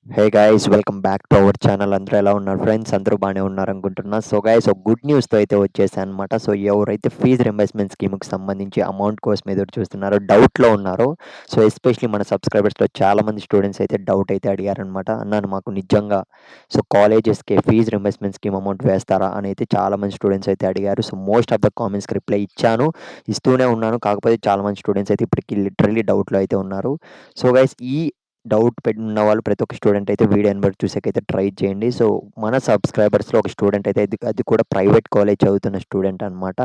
Hey guys welcome back to our channel. అందరూ ఎలా ఉన్నారు ఫ్రెండ్స్? అందరూ బాగానే ఉన్నారనుకుంటున్నా. సో గైస్ ఒక గుడ్ న్యూస్‌తో అయితే వచ్చేసాననమాట. సో ఎవరైతే ఫీజ్ రింబర్స్‌మెంట్ స్కీమ్‌కి సంబంధించి అమౌంట్ కోసం ఎదురు చూస్తున్నారో, డౌట్‌లో ఉన్నారో, సో ఎస్పెషల్లీ మన సబ్స్క్రైబర్స్‌లో చాలామంది స్టూడెంట్స్ అయితే డౌట్ అయితే అడిగారనమాట. అన్న మాకు నిజంగా సో కాలేజెస్‌కి ఫీజ్ రింబర్స్‌మెంట్ స్కీమ్ అమౌంట్ వేస్తారా అని అయితే చాలామంది స్టూడెంట్స్ అయితే అడిగారు. సో మోస్ట్ ఆఫ్ ద కామెంట్స్‌కి రిప్లై ఇచ్చాను. ఇస్తూనే ఉన్నాను. కాకపోతే చాలామంది స్టూడెంట్స్ అయితే ఇప్పటికి లిటరల్లీ డౌట్‌లో అయితే ఉన్నారు. సో గైస్ ఈ డౌట్ ఉన్న వాళ్ళు ప్రతి ఒక్క స్టూడెంట్ అయితే వీడియో నెంబర్ చూసేకైతే ట్రై చేయండి. సో, మన సబ్స్క్రైబర్స్‌లో ఒక స్టూడెంట్ అయితే అది కూడా ప్రైవేట్ కాలేజ్ చదువుతున్న స్టూడెంట్ అనమాట.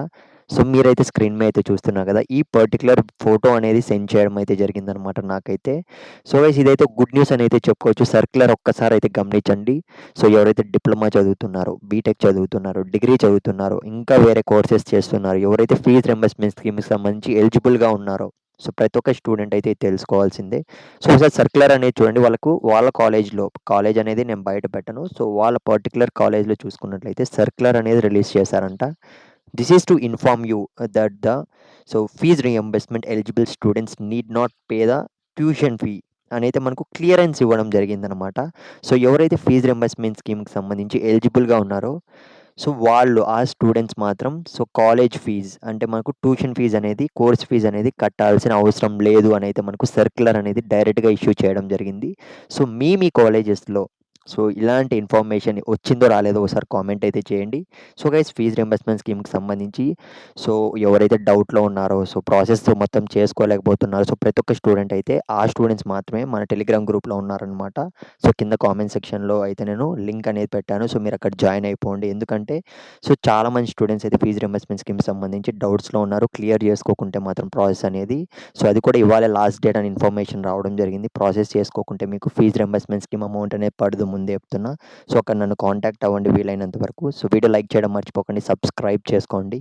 సో, మీరైతే స్క్రీన్ మీద అయితే చూస్తున్నారు కదా! ఈ పర్టిక్యులర్ ఫోటో అనేది సెండ్ చేయడం అయితే జరిగిందనమాట నాకైతే. సో, గైస్ ఇదైతే గుడ్ న్యూస్ అని అయితే చెప్పుకోవచ్చు. సర్క్యులర్ ఒక్కసారి అయితే గమనించండి. సో, ఎవరైతే డిప్లొమా చదువుతున్నారో, బీటెక్ చదువుతున్నారో, డిగ్రీ చదువుతున్నారో, ఇంకా వేరే కోర్సెస్ చేస్తున్నారు, ఎవరైతే ఫీజ్ రింబర్స్‌మెంట్ స్కీమ్‌కి సంబంధించి ఎలిజిబుల్‌గా ఉన్నారో, సో, ప్రతి ఒక్క స్టూడెంట్ అయితే ఇది తెలుసుకోవాల్సిందే. సో, ఒకసారి సర్క్యులర్ అనేది చూడండి. వాళ్ళ కాలేజ్‌లో కాలేజ్ అనేది నేను బయట పెట్టను. సో, వాళ్ళ పర్టిక్యులర్ కాలేజ్‌లో చూసుకున్నట్లయితే సర్క్యులర్ అనేది రిలీజ్ చేశారంట. This is to inform you that fees reimbursement eligible students need not pay the tuition fee అనైతే మనకు క్లియరెన్స్ ఇవ్వడం జరిగిందనమాట. సో, ఎవరైతే ఫీజ్ రీయింబర్స్‌మెంట్ స్కీమ్‌కి సంబంధించి ఎలిజిబుల్‌గా ఉన్నారో, సో, ఆ స్టూడెంట్స్ మాత్రం కాలేజ్ ఫీజ్ అంటే మనకు ట్యూషన్ ఫీజ్ అనేది, కోర్స్ ఫీజ్ అనేది కట్టాల్సిన అవసరం లేదు అనైతే మనకు సర్క్యులర్ అనేది డైరెక్ట్‌గా ఇష్యూ చేయడం జరిగింది. సో, మీ కాలేజెస్‌లో ఇలాంటి ఇన్ఫర్మేషన్ వచ్చిందో రాలేదో ఒకసారి కామెంట్ అయితే చేయండి. సో, గైస్ ఫీజ్ రింబర్స్‌మెంట్ స్కీమ్‌కి సంబంధించి సో, ఎవరైతే డౌట్‌లో ఉన్నారో, ప్రాసెస్ మొత్తం చేసుకోలేకపోతున్నారో, ప్రతి ఒక్క స్టూడెంట్ అయితే ఆ స్టూడెంట్స్ మాత్రమే మన టెలిగ్రామ్ గ్రూప్‌లో ఉన్నారనమాట. సో, కింద కామెంట్ సెక్షన్‌లో అయితే నేను లింక్ అనేది పెట్టాను. సో, మీరక్కడ జాయిన్ అయిపోండి. ఎందుకంటే చాలామంది స్టూడెంట్స్ అయితే ఫీజ్ రింబర్స్‌మెంట్ స్కీమ్‌కి సంబంధించి డౌట్స్‌లో ఉన్నారు. క్లియర్ చేసుకోకుంటే మాత్రం ప్రాసెస్ అనేది. సో, అది కూడా ఇవాళే లాస్ట్ డేట్ అని ఇన్ఫర్మేషన్ రావడం జరిగింది. ప్రాసెస్ చేసుకోకుంటే మీకు ఫీజ్ రింబర్స్‌మెంట్ స్కీమ్ అమౌంట్ అనేది పడదు ముందే చెప్తున్నా. సో, అక్కడ నన్ను కాంటాక్ట్ అవ్వండి వీలైనంత వరకు. సో, వీడియో లైక్ చేయడం మర్చిపోకండి. సబ్స్క్రైబ్ చేసుకోండి.